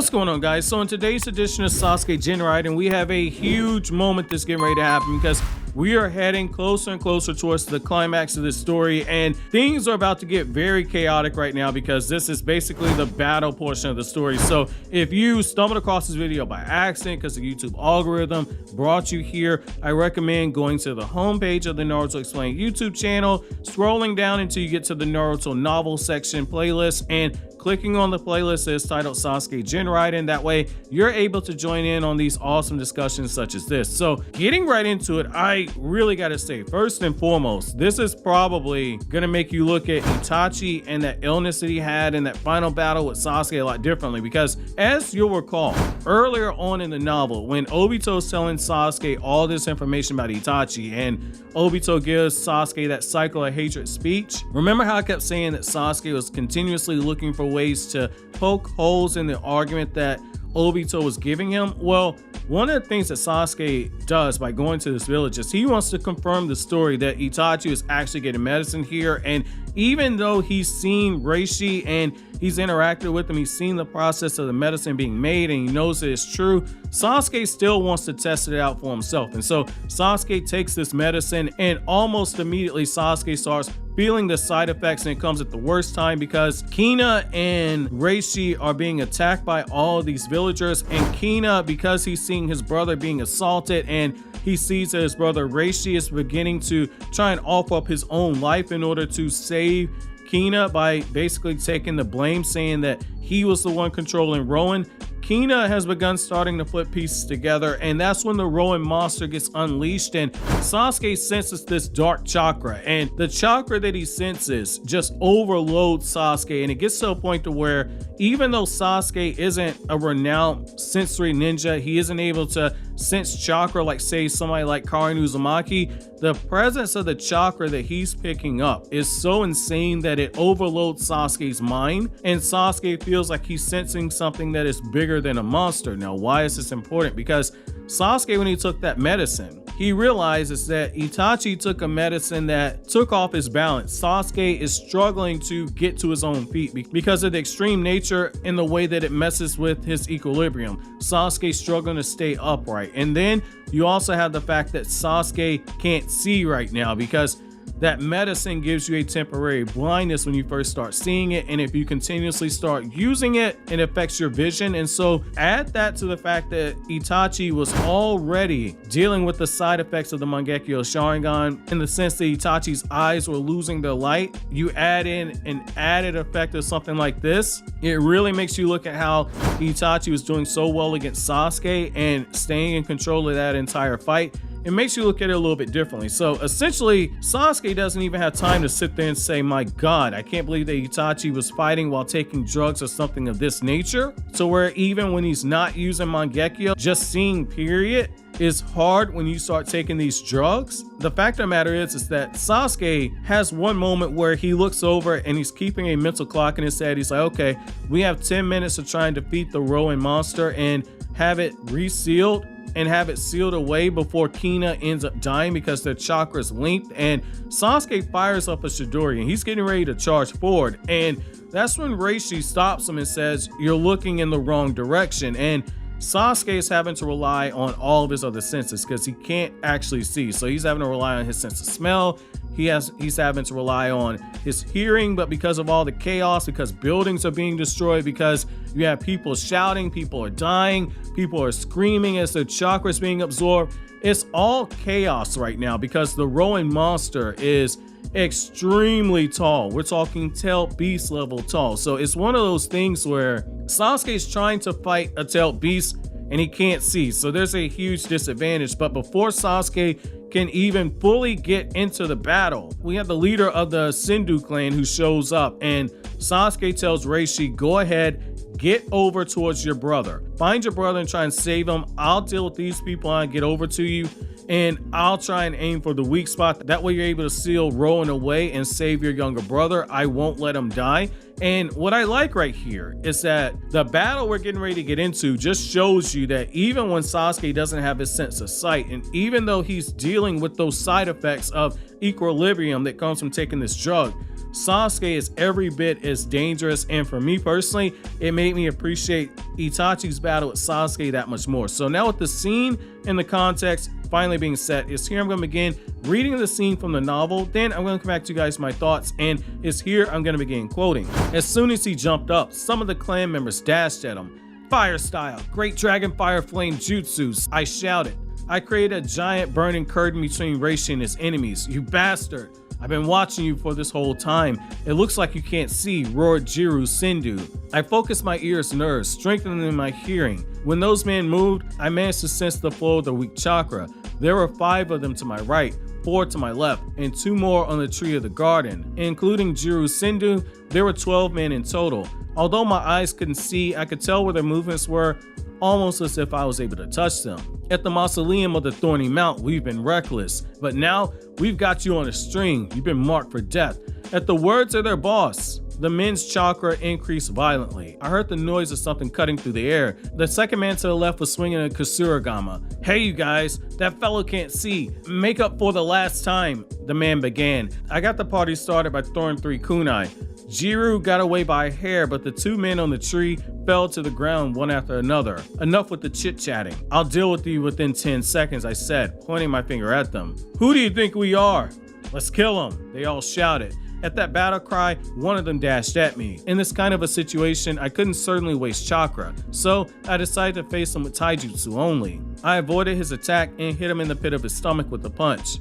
What's going on, guys? So in today's edition of Sasuke Jinraiden, we have a huge moment that's getting ready to happen because we are heading closer and closer towards the climax of this story, and things are about to get very chaotic right now because this is basically the battle portion of the story. So if you stumbled across this video by accident because the YouTube algorithm brought you here, I recommend going to the homepage of the Naruto Explained YouTube channel, scrolling down until you get to the Naruto novel section playlist, and clicking on the playlist that's titled Sasuke Jinraiden. That way you're able to join in on these awesome discussions such as this. So getting right into it, I really gotta say, first and foremost, this is probably gonna make you look at Itachi and that illness that he had in that final battle with Sasuke a lot differently, because as you'll recall, earlier on in the novel, when Obito's telling Sasuke all this information about Itachi and Obito gives Sasuke that cycle of hatred speech, remember how I kept saying that Sasuke was continuously looking for ways to poke holes in the argument that Obito was giving him? Well, one of the things that Sasuke does by going to this village is he wants to confirm the story that Itachi is actually getting medicine here. And even though he's seen Reishi and he's interacted with him, he's seen the process of the medicine being made, and he knows that it's true, Sasuke still wants to test it out for himself. And so Sasuke takes this medicine, and almost immediately Sasuke starts feeling the side effects, and it comes at the worst time because Kina and Reishi are being attacked by all of these villagers. And Kina, because he's seeing his brother being assaulted and he sees that his brother Reishi is beginning to try and offer up his own life in order to save Kina by basically taking the blame, saying that he was the one controlling Roen. Kina has begun starting to put pieces together, and that's when the Roen monster gets unleashed, and Sasuke senses this dark chakra, and the chakra that he senses just overloads Sasuke, and it gets to a point to where even though Sasuke isn't a renowned sensory ninja, he isn't able to sense chakra like, say, somebody like Karin Uzumaki. The presence of the chakra that he's picking up is so insane that it overloads Sasuke's mind, and Sasuke feels like he's sensing something that is bigger than a monster. Now, why is this important? Because Sasuke, when he took that medicine, he realizes that Itachi took a medicine that took off his balance. Sasuke is struggling to get to his own feet because of the extreme nature and the way that it messes with his equilibrium. Sasuke's struggling to stay upright. And then you also have the fact that Sasuke can't see right now because that medicine gives you a temporary blindness when you first start seeing it, and if you continuously start using it, it affects your vision. And so add that to the fact that Itachi was already dealing with the side effects of the Mangekyo Sharingan in the sense that Itachi's eyes were losing their light. You add in an added effect of something like this, it really makes you look at how Itachi was doing so well against Sasuke and staying in control of that entire fight. It makes you look at it a little bit differently. So essentially, Sasuke doesn't even have time to sit there and say, my God, I can't believe that Itachi was fighting while taking drugs or something of this nature. So where even when he's not using Mangekyo, just seeing period is hard when you start taking these drugs. The fact of the matter is that Sasuke has one moment where he looks over and he's keeping a mental clock in his head. He's like, okay, we have 10 minutes to try and defeat the Roen monster and have it resealed and have it sealed away before Kina ends up dying because their chakra is linked. And Sasuke fires up a Chidori and he's getting ready to charge forward, and that's when Reishi stops him and says, you're looking in the wrong direction. And Sasuke is having to rely on all of his other senses because he can't actually see. So he's having to rely on his sense of smell. He's having to rely on his hearing, but because of all the chaos, because buildings are being destroyed, because you have people shouting, people are dying, people are screaming as their chakra is being absorbed. It's all chaos right now because the Roen monster is extremely tall. We're talking tailed beast level tall. So it's one of those things where Sasuke's trying to fight a tailed beast and he can't see. So there's a huge disadvantage. But before Sasuke can even fully get into the battle, we have the leader of the Sendu clan who shows up, and Sasuke tells Reishi, go ahead, get over towards your brother. Find your brother and try and save him. I'll deal with these people and get over to you, and I'll try and aim for the weak spot. That way you're able to seal Roen away and save your younger brother. I won't let him die. And what I like right here is that the battle we're getting ready to get into just shows you that even when Sasuke doesn't have his sense of sight, and even though he's dealing with those side effects of equilibrium that comes from taking this drug, Sasuke is every bit as dangerous, and for me personally, it made me appreciate Itachi's battle with Sasuke that much more. So now with the scene and the context finally being set, is here I'm going to begin reading the scene from the novel, then I'm going to come back to you guys my thoughts, and it's here I'm going to begin quoting. As soon as he jumped up, some of the clan members dashed at him. Fire style, great dragon fire flame jutsus, I shouted. I created a giant burning curtain between Reishi and his enemies. You bastard! I've been watching you for this whole time. It looks like you can't see, roared Jiru Sendu. I focused my ears' nerves, strengthening my hearing. When those men moved, I managed to sense the flow of the weak chakra. There were 5 of them to my right, 4 to my left, and 2 more on the tree of the garden. Including Jiru Sendu, there were 12 men in total. Although my eyes couldn't see, I could tell where their movements were, almost as if I was able to touch them. At the mausoleum of the Thorny Mount, we've been reckless, but now we've got you on a string. You've been marked for death. At the words of their boss, the men's chakra increased violently. I heard the noise of something cutting through the air. The second man to the left was swinging a Kasuragama. Hey you guys, that fellow can't see. Make up for the last time, the man began. I got the party started by throwing 3 kunai. Jiru got away by a hair, but the 2 men on the tree fell to the ground one after another. Enough with the chit-chatting. I'll deal with you within 10 seconds, I said, pointing my finger at them. Who do you think we are? Let's kill him, they all shouted. At that battle cry, one of them dashed at me. In this kind of a situation, I couldn't certainly waste chakra, so I decided to face him with taijutsu only. I avoided his attack and hit him in the pit of his stomach with a punch.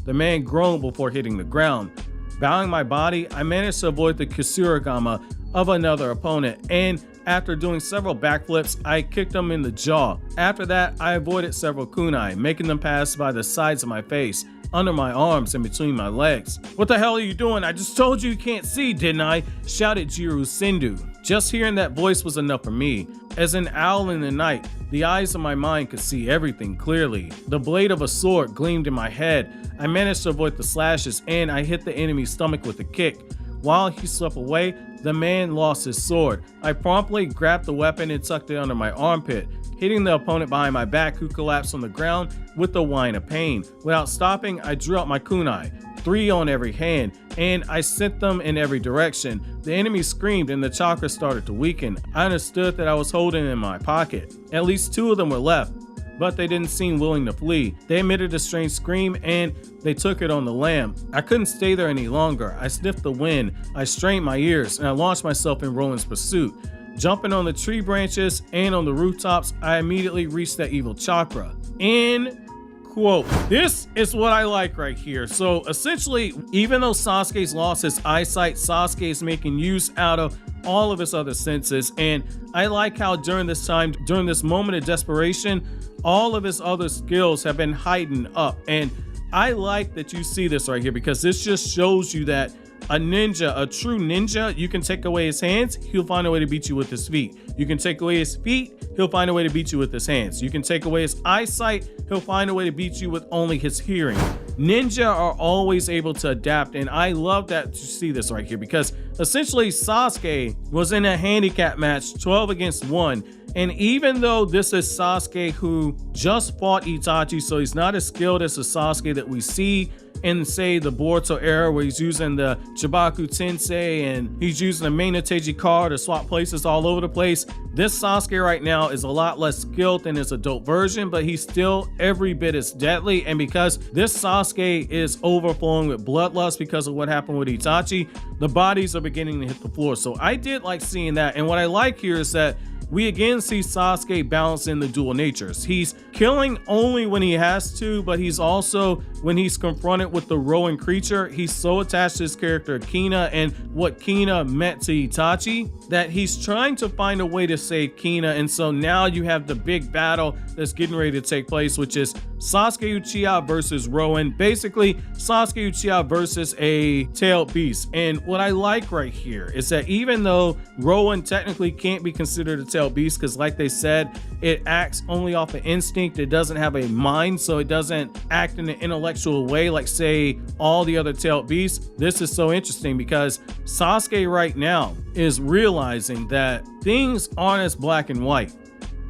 The man groaned before hitting the ground. Bowing my body, I managed to avoid the Kasuragama of another opponent, and after doing several backflips, I kicked him in the jaw. After that, I avoided several kunai, making them pass by the sides of my face, under my arms, and between my legs. What the hell are you doing? I just told you you can't see, didn't I? Shouted Jiru Sendu. Just hearing that voice was enough for me. As an owl in the night, the eyes of my mind could see everything clearly. The blade of a sword gleamed in my head. I managed to avoid the slashes, and I hit the enemy's stomach with a kick. While he swept away, the man lost his sword. I promptly grabbed the weapon and tucked it under my armpit, hitting the opponent behind my back, who collapsed on the ground with a whine of pain. Without stopping, I drew out my kunai, 3 on every hand, and I sent them in every direction. The enemy screamed and the chakra started to weaken. I understood that I was holding it in my pocket. At least 2 of them were left, but they didn't seem willing to flee. They emitted a strange scream and they took it on the lamb. I couldn't stay there any longer. I sniffed the wind, I strained my ears, and I launched myself in Roen's pursuit. Jumping on the tree branches and on the rooftops, I immediately reached that evil chakra. End quote. This is what I like right here. So essentially, even though Sasuke's lost his eyesight, Sasuke is making use out of all of his other senses, and I like how during this time, during this moment of desperation, all of his other skills have been heightened up. And I like that you see this right here, because this just shows you that a ninja, a true ninja, you can take away his hands, he'll find a way to beat you with his feet. You can take away his feet, he'll find a way to beat you with his hands. You can take away his eyesight, he'll find a way to beat you with only his hearing. Ninja are always able to adapt, and I love that you see this right here, because essentially Sasuke was in a handicap match 12 against 1. And even though this is Sasuke who just fought Itachi, so he's not as skilled as the Sasuke that we see in, say, the Boruto era, where he's using the Chibaku Tensei and he's using the main Itachi card to swap places all over the place. This Sasuke right now is a lot less skilled than his adult version, but he's still every bit as deadly. And because this Sasuke is overflowing with bloodlust because of what happened with Itachi, the bodies are beginning to hit the floor. So I did like seeing that. And what I like here is that we again see Sasuke balancing the dual natures. He's killing only when he has to, but he's also, when he's confronted with the Roen creature, he's so attached to his character Kina and what Kina meant to Itachi that he's trying to find a way to save Kina. And so now you have the big battle that's getting ready to take place, which is Sasuke Uchiha versus Roen. Basically, Sasuke Uchiha versus a tailed beast. And what I like right here is that even though Roen technically can't be considered a tailed beast, because like they said, it acts only off of instinct, it doesn't have a mind, so it doesn't act in an intellectual way like, say, all the other tailed beasts. This is so interesting because Sasuke right now is realizing that things aren't as black and white.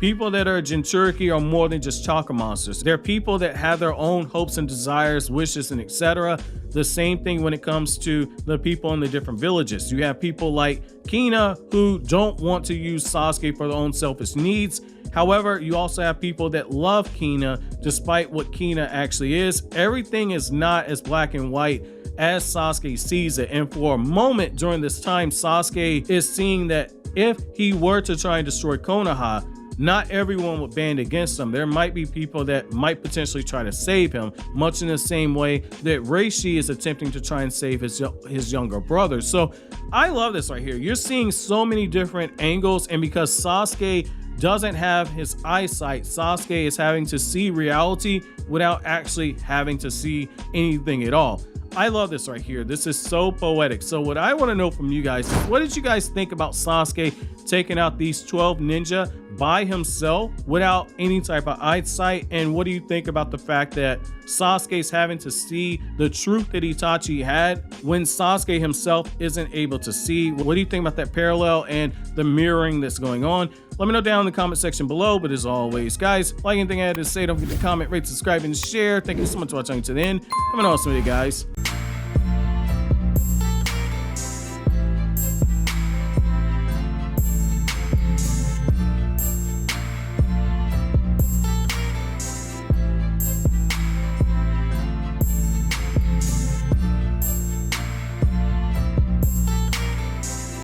people that are Jinchuriki are more than just chakra monsters. They're people that have their own hopes and desires, wishes, and etc. The same thing when it comes to the people in the different villages. You have people like Kina who don't want to use Sasuke for their own selfish needs. However, you also have people that love Kina despite what Kina actually is. Everything is not as black and white as Sasuke sees it. And for a moment during this time, Sasuke is seeing that if he were to try and destroy Konoha, not everyone would band against him. There might be people that might potentially try to save him, much in the same way that Reishi is attempting to try and save his younger brother. So I love this right here. You're seeing so many different angles, and because Sasuke doesn't have his eyesight, Sasuke is having to see reality without actually having to see anything at all. I love this right here. This is so poetic. So what I want to know from you guys is, what did you guys think about Sasuke taking out these 12 ninja by himself without any type of eyesight? And what do you think about the fact that Sasuke's having to see the truth that Itachi had when Sasuke himself isn't able to see? What do you think about that parallel and the mirroring that's going on? Let me know down in the comment section below. But as always, guys, like anything I had to say, don't forget to comment, rate, subscribe, and share. Thank you so much for watching to the end. Have an awesome day, guys.